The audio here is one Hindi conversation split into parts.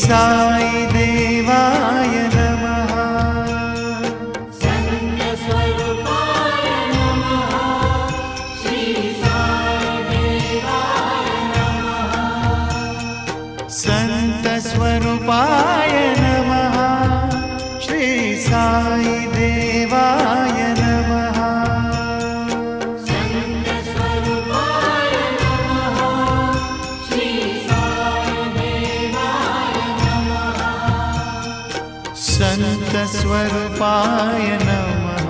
साई देवाय नमः। सत्यस्वरूपाय नमः। श्री साई देवाय नमः। संत स्वरूपाय नमः। श्री साई देवाय नमः। संत स्वरूपाय नमः। श्री साई देवाय नमः। संत स्वरूपाय नमः।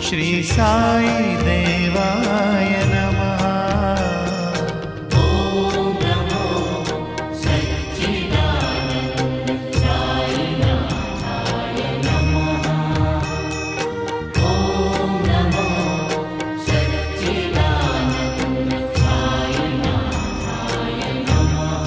श्री साई देवाय नमः। ओम नमो सच्चिदानंद साईनाथाय नमः। ओम नमो सच्चिदानंद साईनाथाय नमः।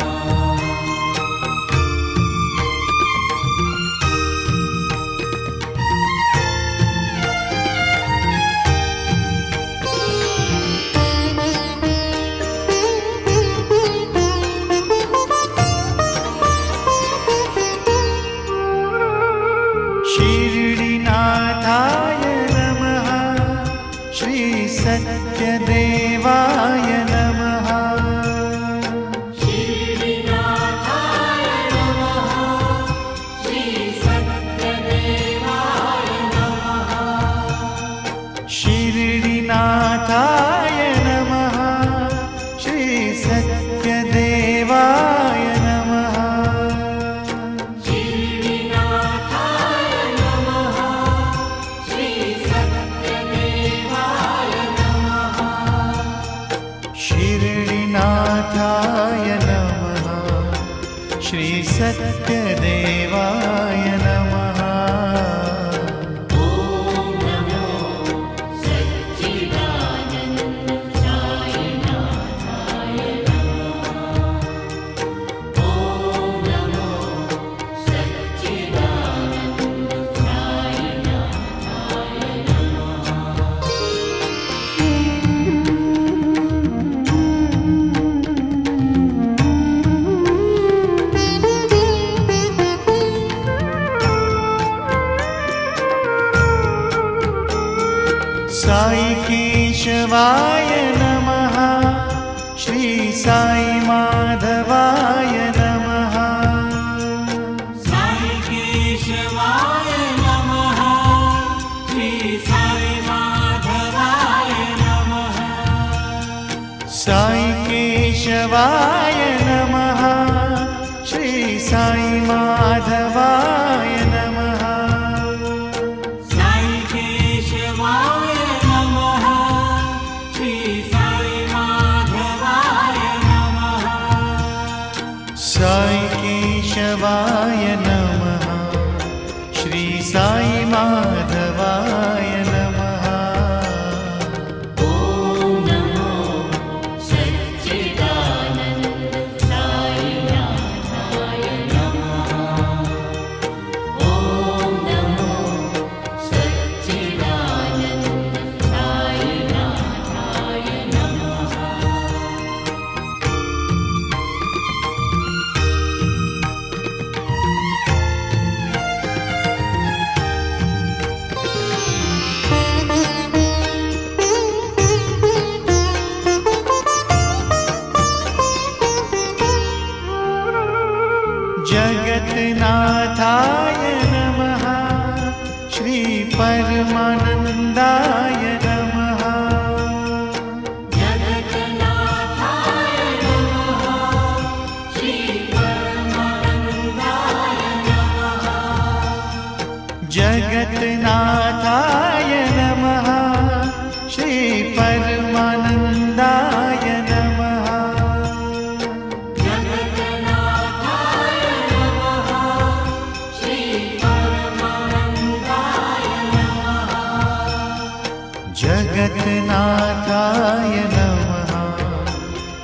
शिरडीनाथाय नमः। श्री सत्यदेवाय नमः। शिरडीनाथाय नमः। श्री सत्यदेवाय नमः। शिरडीनाथाय नमः। श्री सत्यदेवाय नमः। शिरडीनाथाय नमः। श्री सत्यदेवाय नमः। शिरडीनाथाय नमः। श्री सत्यदेवाय नमः। ओम नमो सच्चिदानंद साईनाथाय नमः। ओम नमो सच्चिदानंद साईनाथाय नमः। साई केशवाय नमः। श्री साई माधवाय नमः। साई केशवाय नमः। श्री साई माधवाय नमः। साई केशवाय नमः। श्री साई माधवाय नमः। साई केशवाय नमः। श्री साई माधवाय नमः। साई केशवाय नमः। श्री साई माधवाय नमः। ओम नमो सच्चिदानंद साईनाथाय नमः। ओम नमो सच्चिदानंद साईनाथाय नमः। जगन्नाथाय नमः। श्री परमानंदाय नमः। जगन्नाथाय नमः। श्री परमानंदाय नमः। जगन्नाथाय नमः। श्री परमानंदाय नमः। जगन्नाथाय नमः। श्री परमानंदाय नमः। जगन्नाथाय नमः।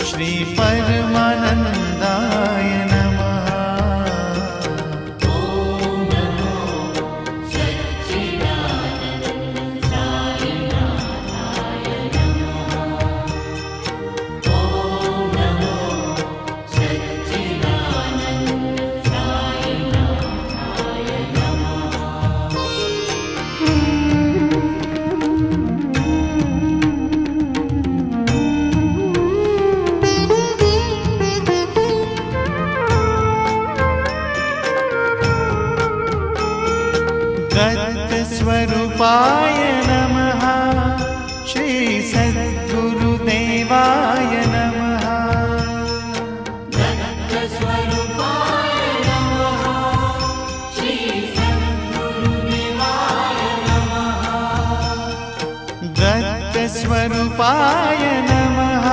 श्री परमानंदाय नमः। ओम नमो सच्चिदानंद साईनाथाय नमः। ओम नमो सच्चिदानंद दत्तस्वरूपाय नमः श्री सद्गुरुदेवाय नमः दत्तस्वरूपाय नमः श्री सद्गुरुदेवाय नमः दत्तस्वरूपाय नमः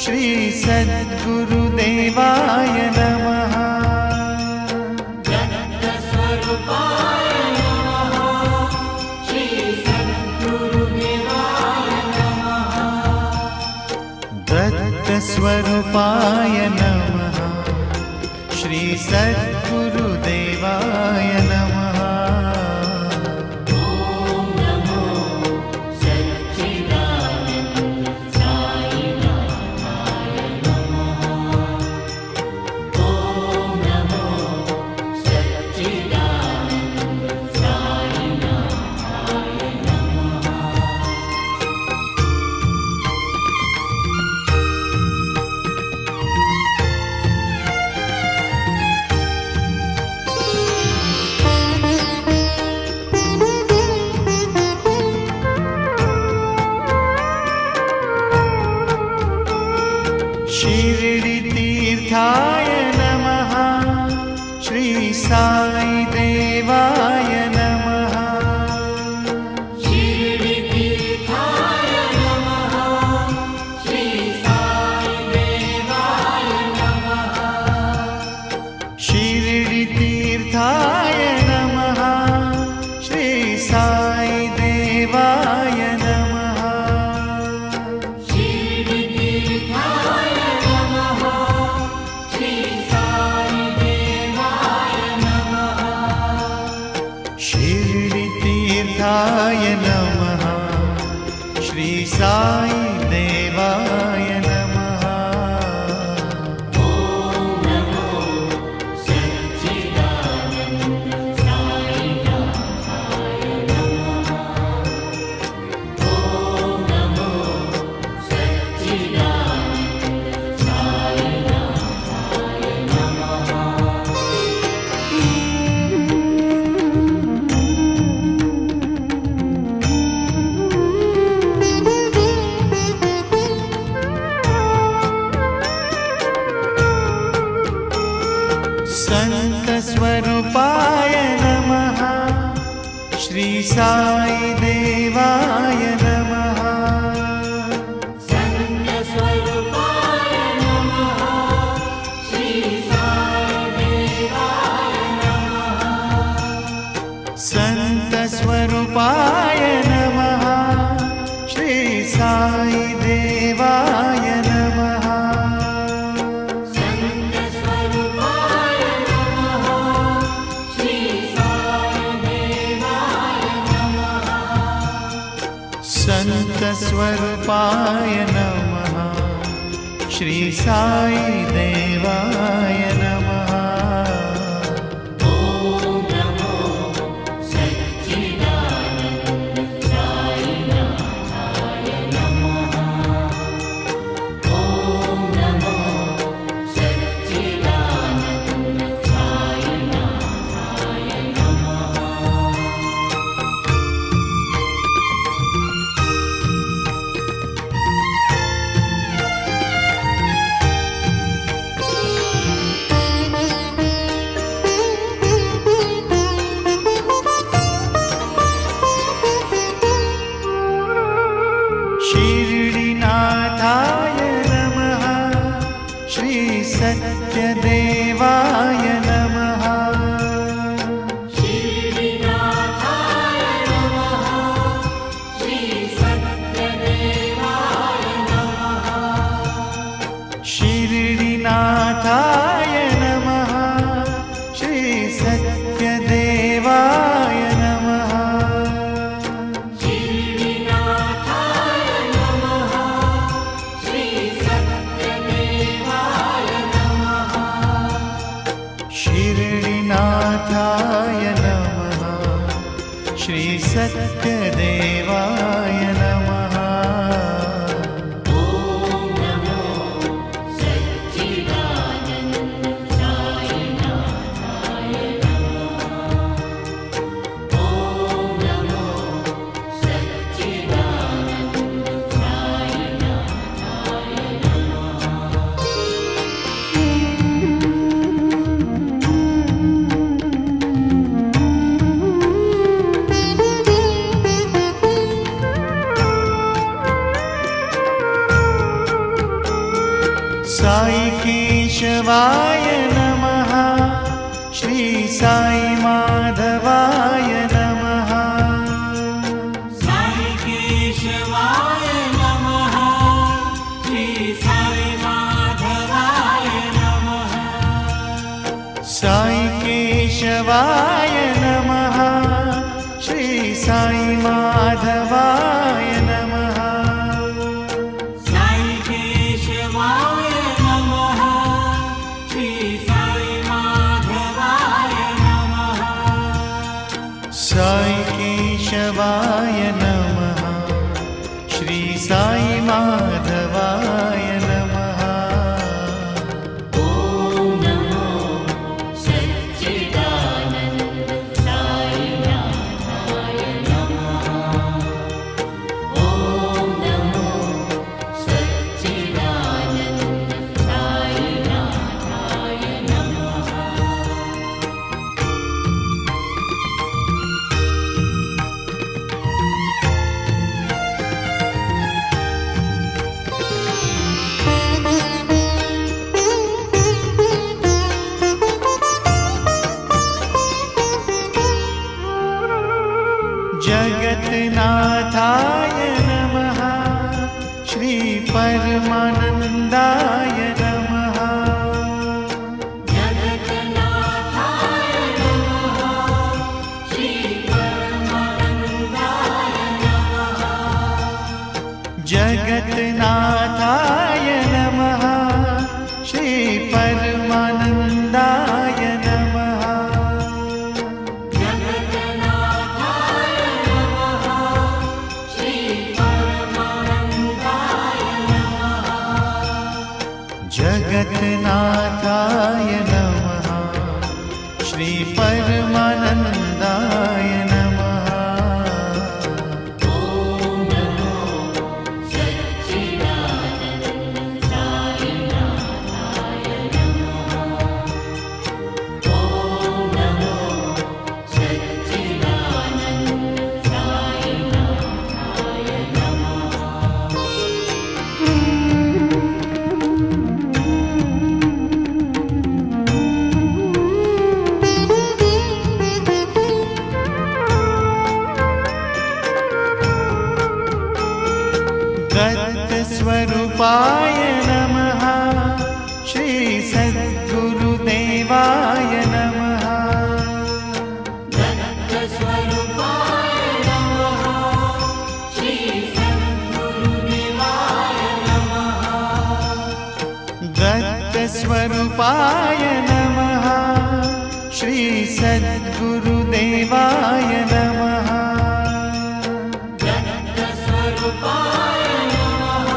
श्री सद्गुरुदेवाय नमः दत्तस्वरूपाय नमः श्री सद्गुरुदेवाय नमः दत्तस्वरूपाय नमः श्री सद्गुरुदेवाय नमः ॐ नमो सच्चिदानन्द साईनाथाय नमः ॐ नमो सच्चिदानन्द साईनाथाय नमः शिरडितीर्थाय नमः श्री साई देवाय नमः शिरडितीर्थाय नमः श्री साईदेवाय नमः शिरडितीर्थाय नमः श्री साई देवाय नमः शिरडितीर्थाय नमः श्री साईदेवाय नमः शिरडितीर्थाय नमः श्री साई देवाय नमः ॐ नमो सच्चिदानन्द साईनाथाय नमः ॐ नमो सच्चिदानन्द साईनाथाय नमः संतस्वरूपाय नमः श्री साई देवाय नमः सन्नस्वरूपाय नमः श्री साईदेवाय नमः संतस्वरूपाय नमः श्री साई देवाय नमः सन्नस्वरूपाय नमः श्री साईदेवाय नमः संतस्वरूपाय नमः श्री साई देवाय नमः ॐ नमो सच्चिदानन्द साईनाथाय नमः ॐ नमो सच्चिदानन्द साईनाथाय नमः शिरडीनाथाय नमः श्री सत्यदेवाय नमः शिरडिनाथाय नमः श्री सत्यदेवाय नमः शिरडीनाथाय नमः श्री सत्यदेवाय नमः शिरडिनाथाय नमः श्री सत्यदेवाय नमः शिरडीनाथाय नमः श्री सत्यदेवाय नमः ॐ नमो सच्चिदानन्द साईनाथाय नमः ॐ केशवाय नमः श्री साई माधवाय नमः साई केशवाय नमः श्री साई माधवाय नमः साई केशवाय नमः श्री साई माधवाय नमः ॐ नमो सच्चिदानन्द साईनाथाय नमः ॐ नमो सच्चिदानन्द साईनाथाय नमः जगन्नाथाय नमः श्री परमानन्दाय नमः जगन्नाथाय नमः श्री परमानन्दाय नमः जगन्नाथाय नमः श्री परमानन्दाय नमः जगन्नाथाय नमः श्री परमानन्दाय नमः जगन्नाथाय नमः श्री परमानन्दाय नमः ॐ नमो सच्चिदानन्द साईनाथाय नमः ॐ नमो सच्चिदानन्द साईनाथाय नमः दत्तस्वरूपाय नमः श्री सद्गुरुदेवाय नमः दत्तस्वरूपाय नमः श्री सद्गुरुदेवाय नमः दत्तस्वरूपाय नमः श्री सद्गुरुदेवाय नमः दत्तस्वरूपाय नमः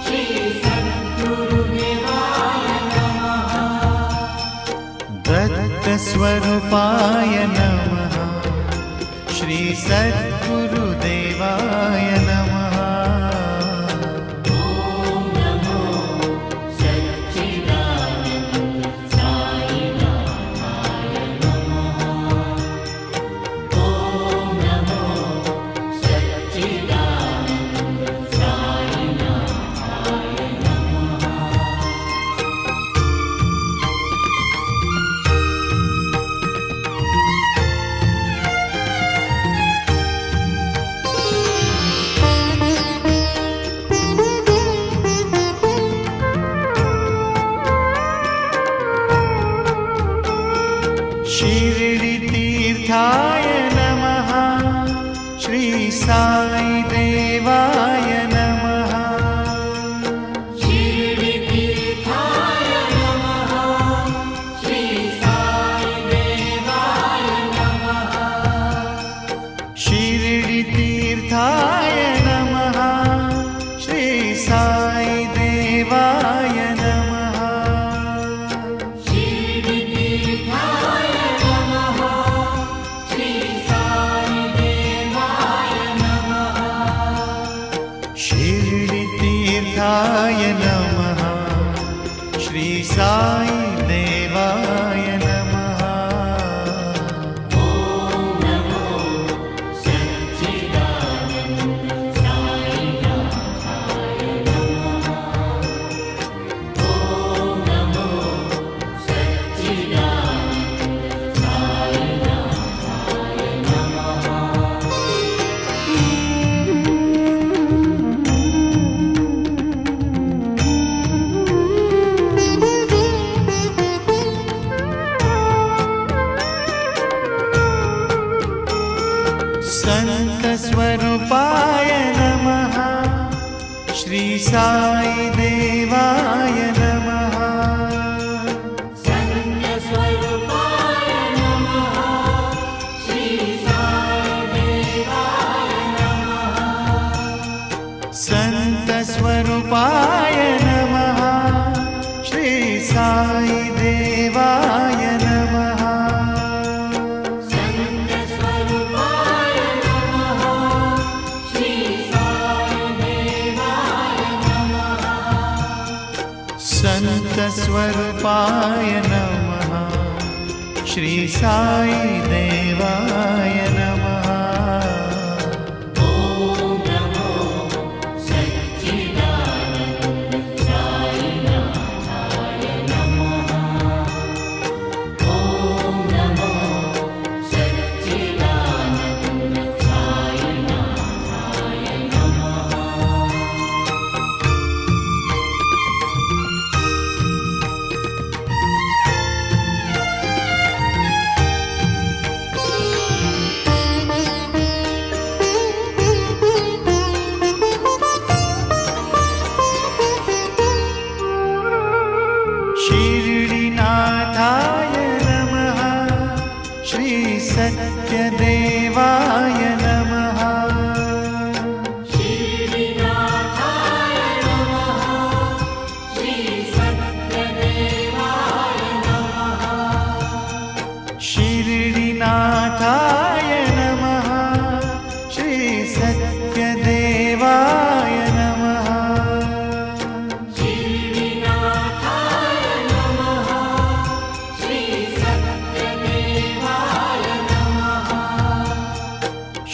श्री सद्गुरुदेवाय नमः दत्तस्वरूपाय नमः श्री सद्गुरुदेवाय नमः ॐ नमो सच्चिदानन्द साईनाथाय नमः ॐ नमो सच्चिदानन्द साईनाथाय नमः शिरडितीर्थाय नमः श्री साई देवाय नमः शिरडितीर्थाय नमः श्री साईदेवाय नमः शिरडितीर्थाय नमः श्री साई देवाय नमः शिरडितीर्थाय नमः श्री साईदेवाय नमः संतस्वरूपाय नमः श्री साई देवाय नमः संतस्वरूपाय नमः श्री साई देवाय नमः संतस्वरूपाय नमः श्री साई देवाय नमः संतस्वरूपाय नमः श्री साई देवाय नमः संतस्वरूपाय नमः श्री साई देवाय नमः ॐ नमो सच्चिदानन्द साईनाथाय नमः ॐ नमो सच्चिदानन्द साईनाथाय नमः शिरडीनाथाय नमः श्री सत्यदेवाय नमः श्रीनाथाय नमः श्री सत्यदेवाय नमः शिरडीनाथाय नमः श्री सत्यदेवाय नमः श्रीनाथाय नमः श्री सत्यदेवाय नमः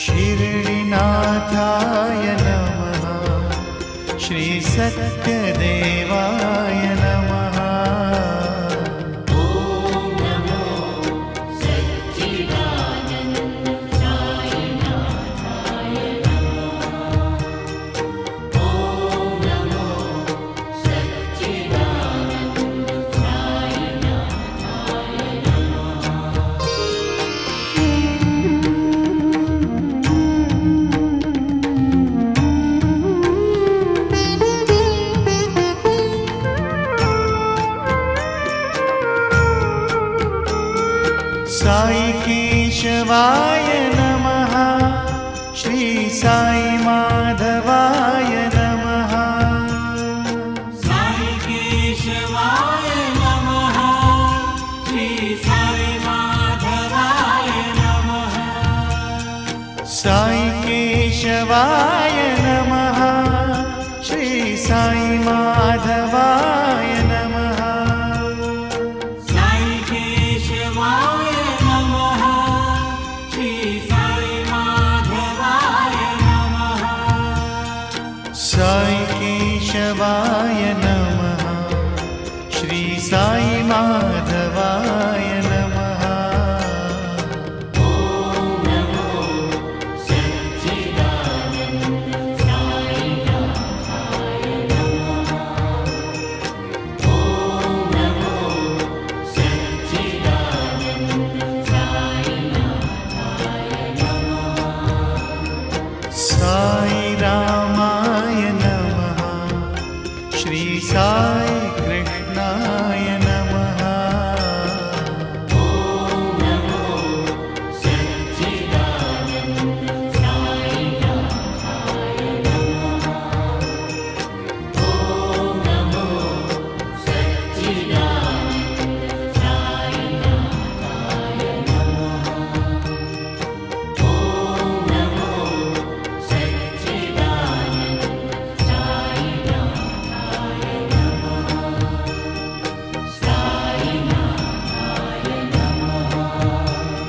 शिरडीनाथाय नमः श्री सत्यदेवाय नमः ॐ नमो सच्चिदानन्द साईनाथाय नमः ॐ नमो सच्चिदानन्द साईनाथाय नमः साई केशवाय नमः श्री साई माधवाय नमः साई केशवाय नमः श्री साई माधवाय नमः साई केशवाय नमः श्री साई माधवाय नमः साई केशवाय नमः श्री साई माधवाय नमः साई केशवाय नमः श्री साई माधवाय नमः ॐ नमो सच्चिदानन्द साईनाथाय नमः ॐ नमो सच्चिदानन्द साईनाथाय नमः साई रामाय नमः श्री साई कृष्णाय नमः ॐ नमो सच्चिदानन्द साईनाथाय नमः ॐ नमो सच्चिदानन्द साईनाथाय नमः ॐ नमो सच्चिदानन्द साईनाथाय नमः साईनाथाय नमः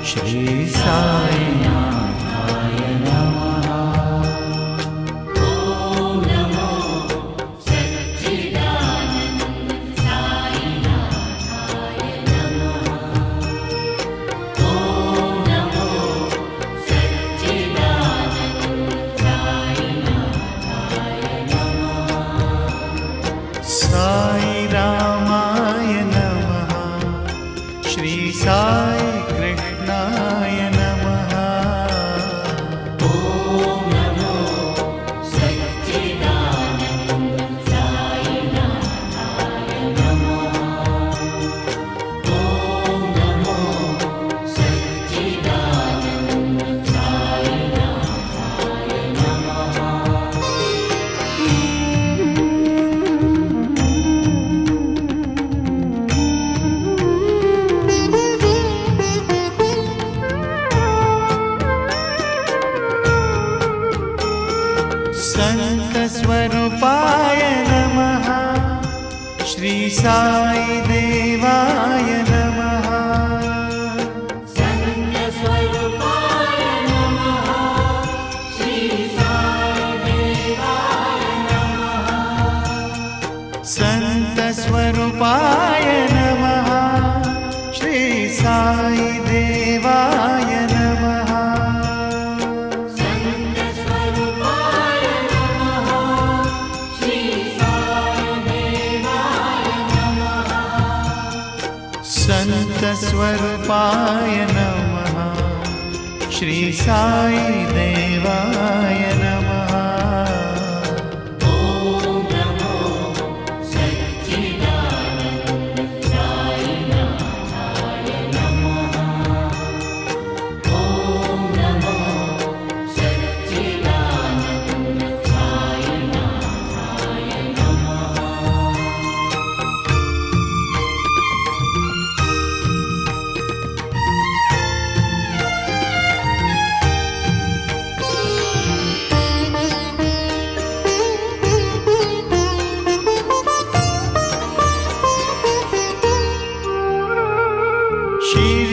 श्री साई नाथाय नमः ॐ नमो सच्चिदानन्द साईनाथाय नमः ॐ नमो सच्चिदानन्द साईनाथाय नमः साई रामाय नमः श्री साई कृष्णाय नमः संत स्वरूपाय नमः श्री साई देवाय नमः संत स्वरूपाय नमः श्री साई देवाय नमः संत स्वरूपाय नमः श्री साई देवाय नमः संत स्वरूपाय नमः श्री साई देवाय नमः संत स्वरूपाय नमः श्री साई देवाय नमः ॐ नमो सच्चिदानन्द साईनाथाय नमः ॐ नमो सच्चिदानन्द साईनाथाय नमः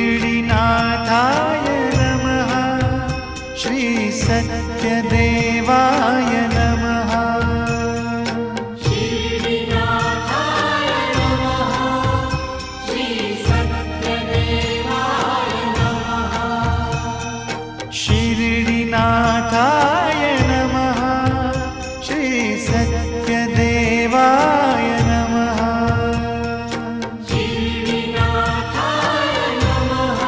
शिरडीनाथाय नमः श्री सत्यदेवाय नमः श्रीनाथाय नमः श्री सत्यदेवाय नमः शिरडीनाथाय नमः श्री सत्यदेवाय नमः श्रीनाथाय नमः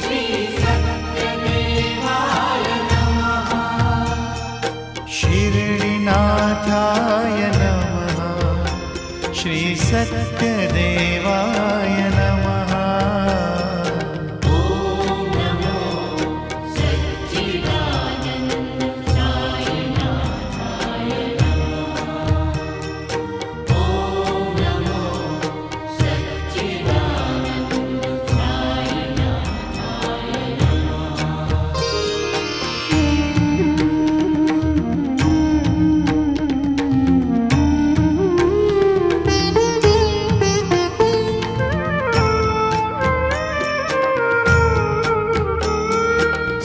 श्री सत्यदेवाय नमः शिरडीनाथाय नमः श्री सत्यदेवाय नमः ॐ नमो सच्चिदानन्द साईनाथाय नमः ॐ नमो सच्चिदानन्द साईनाथाय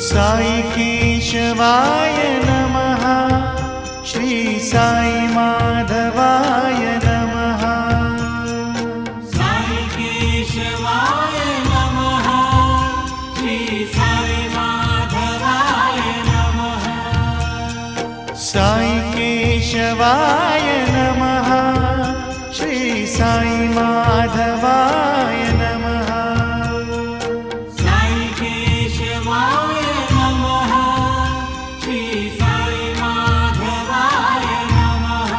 साई केशवाय नमः श्री साई माधवाय नमः साई केशवाय नमः श्री साई माधवाय नमः साई केशवाय नमः श्री साई माधवाय नमः साई केशवाय नमः श्री साई माधवाय नमः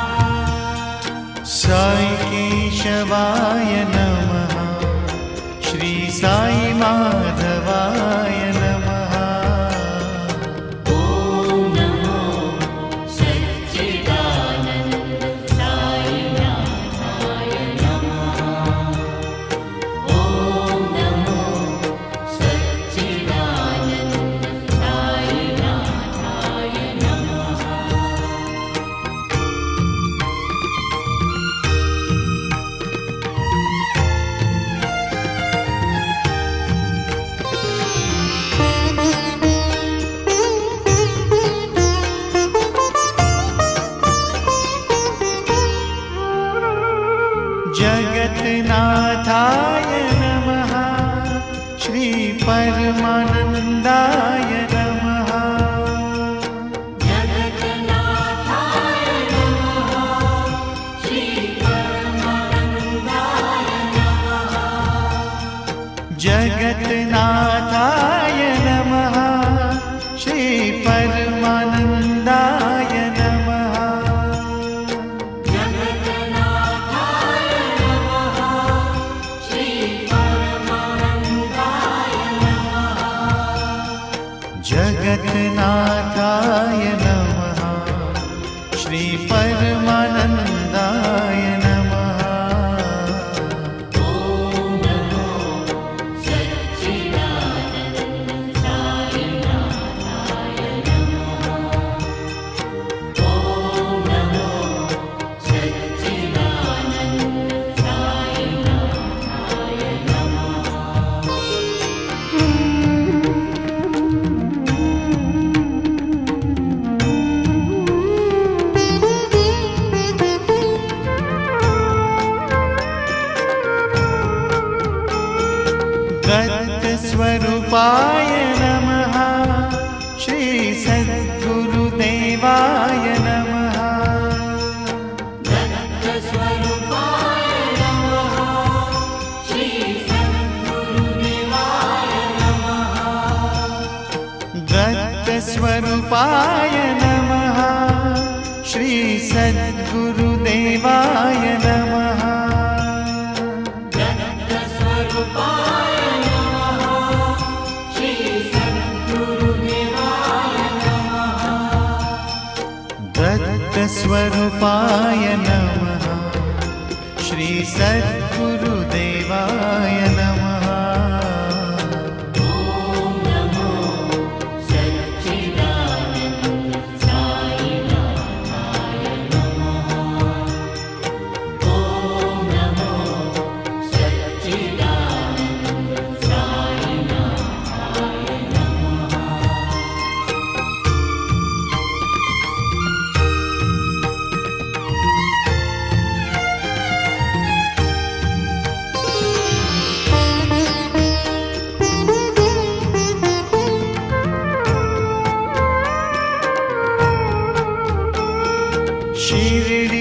साई केशवाय नमः श्री साई माधवाय नमः ॐ नमो सच्चिदानन्द साईनाथाय नमः ॐ नमो सच्चिदानन्द साईनाथाय नमः जगन्नाथाय नमः श्री परमानन्दाय नमः जगन्नाथाय नमः श्री परमानन्दाय नमः जगन्नाथाय नमः श्री परमानन्दाय नमः जगन्नाथाय नमः श्री परमानन्दाय नमः जगन्नाथाय नमः श्री परमानन्दाय नमः ॐ नमो सच्चिदानन्द साईनाथाय नमः ॐ दत्तस्वरूपाय नमः श्री सद्गुरुदेवाय नमः दत्तस्वरूपाय नमः श्री सद्गुरुदेवाय नमः दत्तस्वरूपाय नमः श्री सद्गुरुदेवाय नमः दत्तस्वरूपाय नमः श्री सद्गुरुदेवाय नमः दत्तस्वरूपाय नमः श्री सद्गुरुदेवाय नमः ॐ नमो सच्चिदानन्द साईनाथाय नमः ॐ नमो सच्चिदानन्द साईनाथाय नमः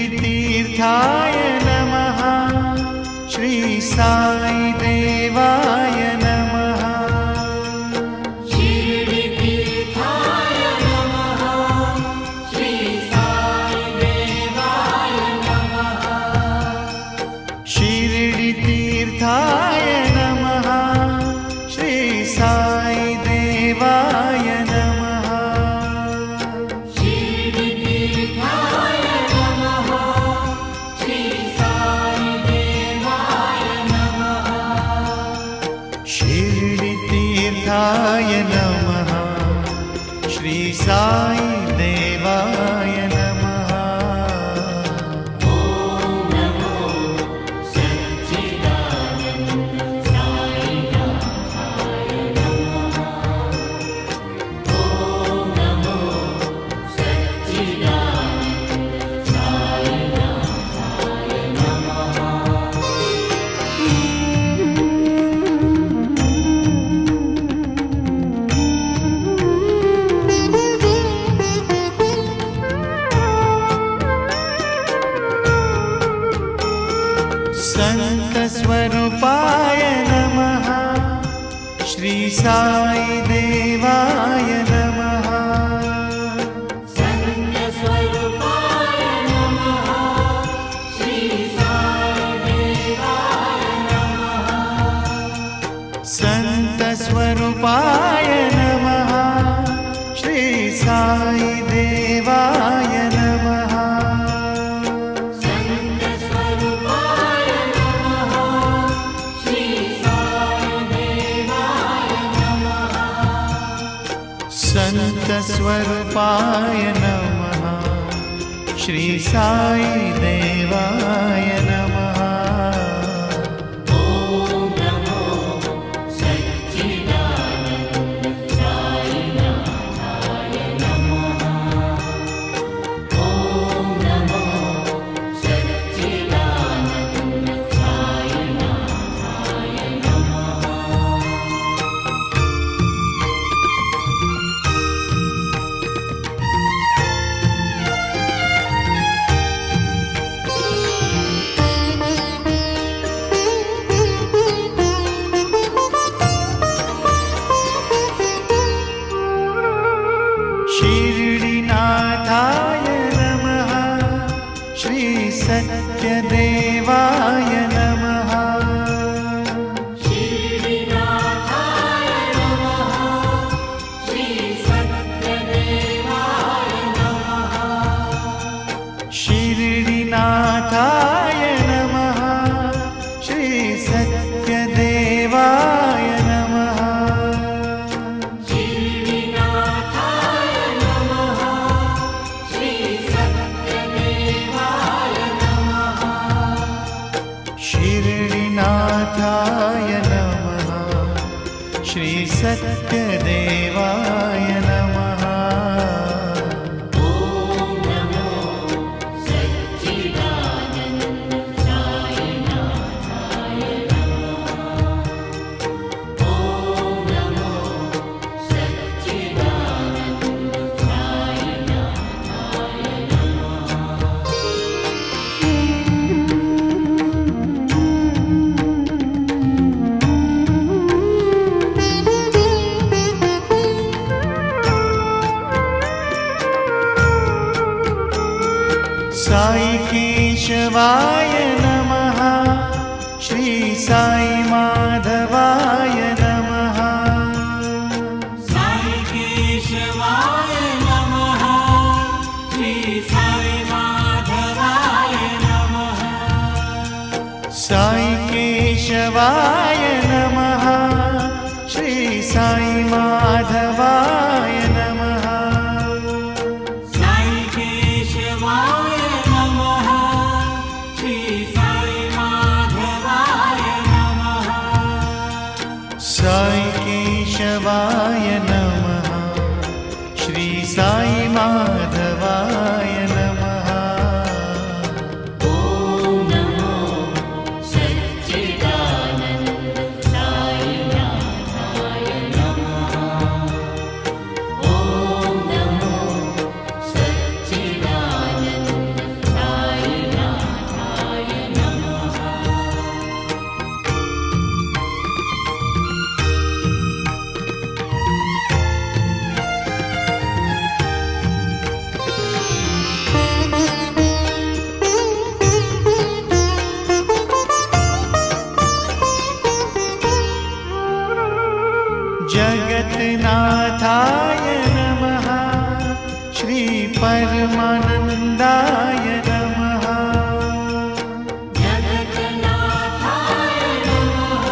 शिरडितीर्थाय नमः श्री साई देवाय नमः शिरडितीर्थाय नमः श्री साईदेवाय नमः शिरडितीर्थाय नमः श्री साई देवाय नमः शिरडितीर्थाय नमः श्री साईदेवाय नमः शिरडितीर्थाय नमः श्री साई देवाय नमः ॐ नमो सच्चिदानन्द साईनाथाय नमः ॐ नमो सच्चिदानन्द साईनाथाय नमः संत स्वरूपाय नमः श्री साई देवाय नमः सत्यस्वरूपाय नमः श्री साईदेवाय नमः संत स्वरूपाय नमः श्री साई देवाय नमः सत्यस्वरूपाय नमः श्री साईदेवाय नमः संत स्वरूपाय नमः श्री साई देवाय नमः ॐ नमो सच्चिदानन्द साईनाथाय नमः ॐ नमो सच्चिदानन्द साईनाथाय नमः शिरडीनाथाय नमः श्री सत्यदेवाय नमः शिरडिनाथाय नमः श्री सत्यदेवाय नमः शिरडीनाथाय नमः श्री सत्यदेवाय नमः शिरडिनाथाय नमः श्री सत्यदेवाय नमः शिरडीनाथाय नमः श्री सत्यदेवाय नमः ॐ नमो सच्चिदानन्द साईनाथाय नमः ॐ नमो केशवाय नमः श्री साई माधवाय नमः साई केशवाय नमः श्री साई माधवाय नमः साई केशवाय नमः श्री साई माधवाय नमः साई केशवाय नमः श्री साई माधवाय नमः साई केशवाय नमः श्री साई माधवाय नमः ॐ नमो सच्चिदानन्द साईनाथाय नमः ॐ नमो सच्चिदानन्द साईनाथाय नमः जगन्नाथाय नमः श्री परमानन्दाय नमः जगन्नाथाय नमः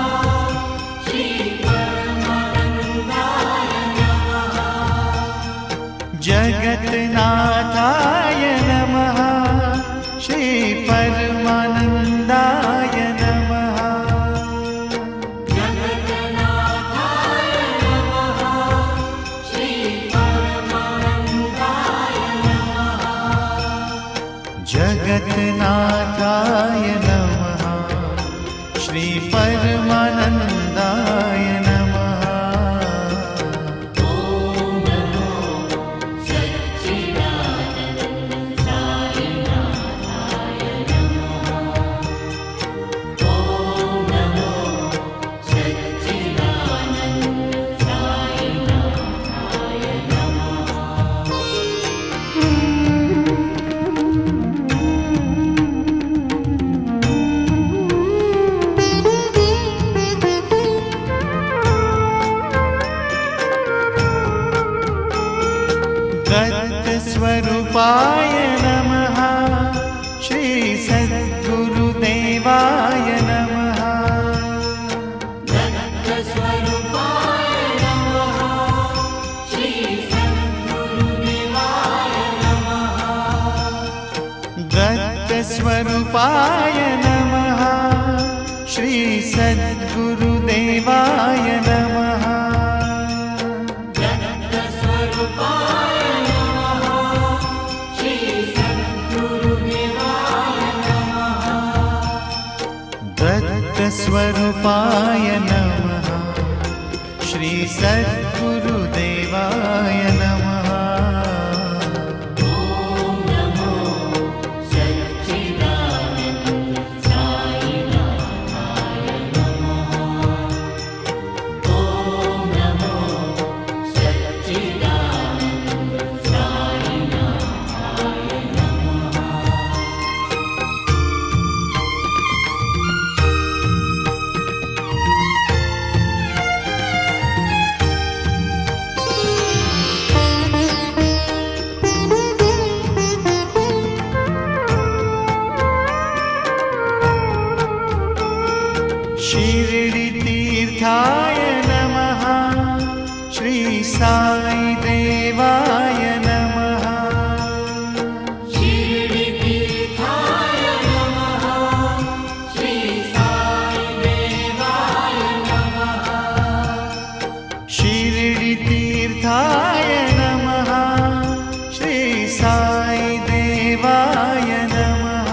श्री परमानन्दाय नमः जगन्नाथाय नमः श्री परमानन्दाय नमः जगन्नाथाय नमः श्री परमानन्दाय नमः जगन्नाथाय नमः श्री परमानन्दाय नमः ॐ नमो सच्चिदानन्द साईनाथाय नमः ॐ नमो सच्चिदानन्द साईनाथाय नमः दत्तस्वरूपाय नमः श्री सद्गुरुदेवाय नमः दत्तस्वरूपाय नमः श्री सद्गुरुदेवाय नमः दत्तस्वरूपाय नमः श्री सद्गुरुदेवाय नमः दत्तस्वरूपाय नमः श्री सद्गुरुदेवाय नमः दत्तस्वरूपाय नमः श्री सद्गुरुदेवाय नमः ॐ नमो सच्चिदानन्द साईनाथाय नमः ॐ नमो सच्चिदानन्द साईनाथाय नमः शिरडितीर्थाय नमः श्री साई देवाय नमः शिरडितीर्थाय नमः श्री साईदेवाय नमः शिरडितीर्थाय नमः श्री साई देवाय नमः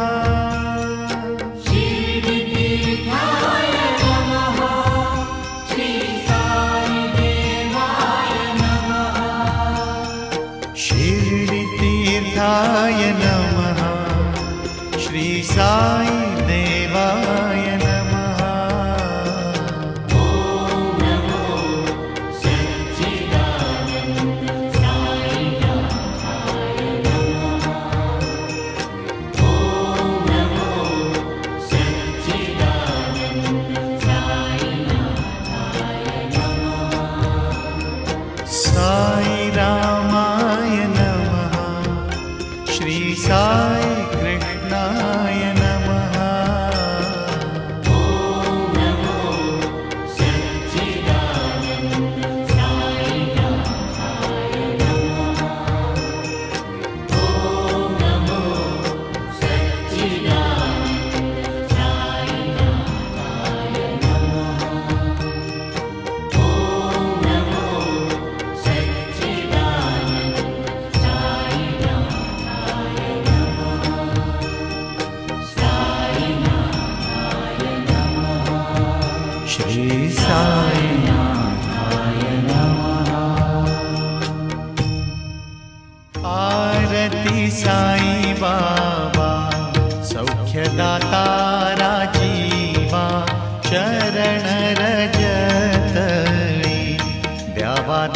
शिरडितीर्थाय नमः श्री साईदेवाय नमः शिरडितीर्थाय नमः श्री साई देवाय नमः ॐ नमो सच्चिदानन्द साईनाथाय नमः ॐ नमो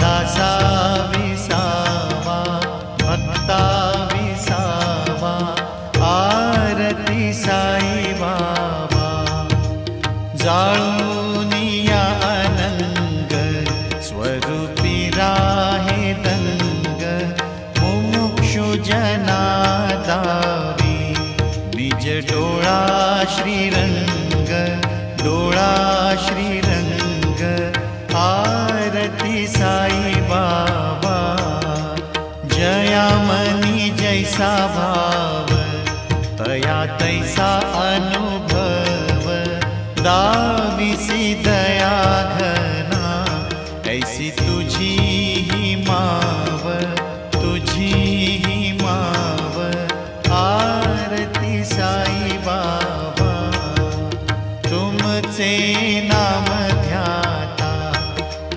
दासा विसावा भक्ता विसावा आरती साई बाबा जाळूनिया अनंग स्वरूपी राहे दंग मुमुक्षु जना दावी निज डोळा श्रीरंग डोळा श्रीरंग आरती साई बाबा जयामनी जैसा भाव तया तैसा अनुभव दाविसी दया घना ऐसी तुझी ही माव तुझी ही माव आरती साई बाबा तुमचे नाम ध्याता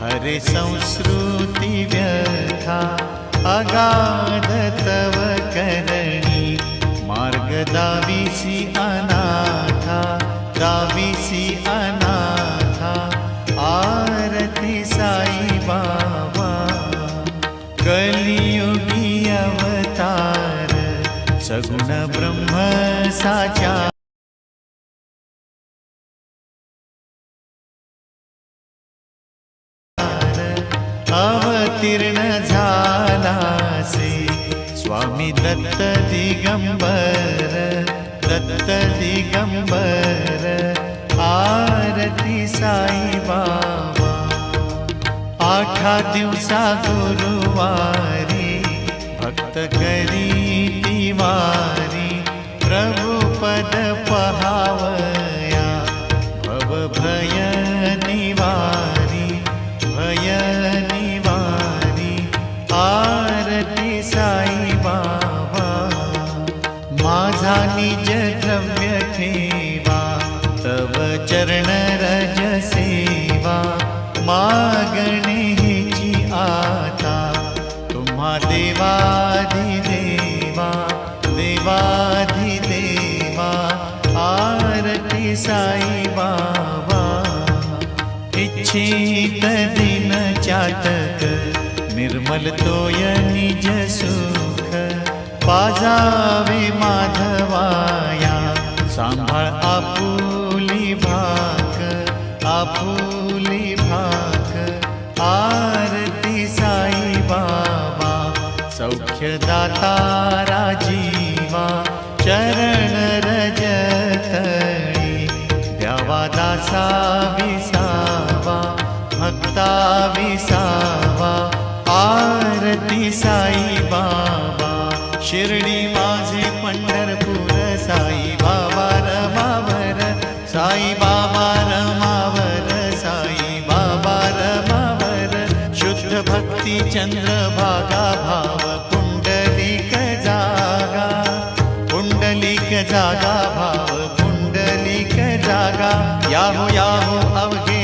हरे संस्कृती व्यथा अगाध तव करणी मार्ग दाविसी अनाथा दाविसी अनाथा आरती साई बाबा कलियुगी अवतार सगुण ब्रह्म साचा अवतीर्ण झालासे स्वामी दत्त दिगंबर दत्त दिगंबर आरती साई बाबा आठा दिवसा गुरुवारी भक्त करी तिवारी प्रभु पद पहावया भव भय निवारी भय निवारी आरती साई बाबा माझा निज द्रव्य ठेवा तव चरण रज सेवा मागणे हिची आता तुम्हा देवाधिदेवा देवाधिदेवा आरती साई बाबा इच्छित दिन चातक निर्मल तोय निज सुख पाजावे माधवाया सांभाळ आपुली भाक आपुली भाक आरती साई बाबा सौख्य दाता जीवा चरण रजतळी द्यावा दासा विसावा भक्ता विसावा आरती साई बाबा शिर्डी माझे पंढरपूर साई बाबा रमावर साई बाबा रमावर साई बाबा रमावर शुद्ध भक्ती चंद्रभागा भाव पुंडलिक जागा पुंडलिक जागा भाव पुंडलिक जागा याहो याहो अवघे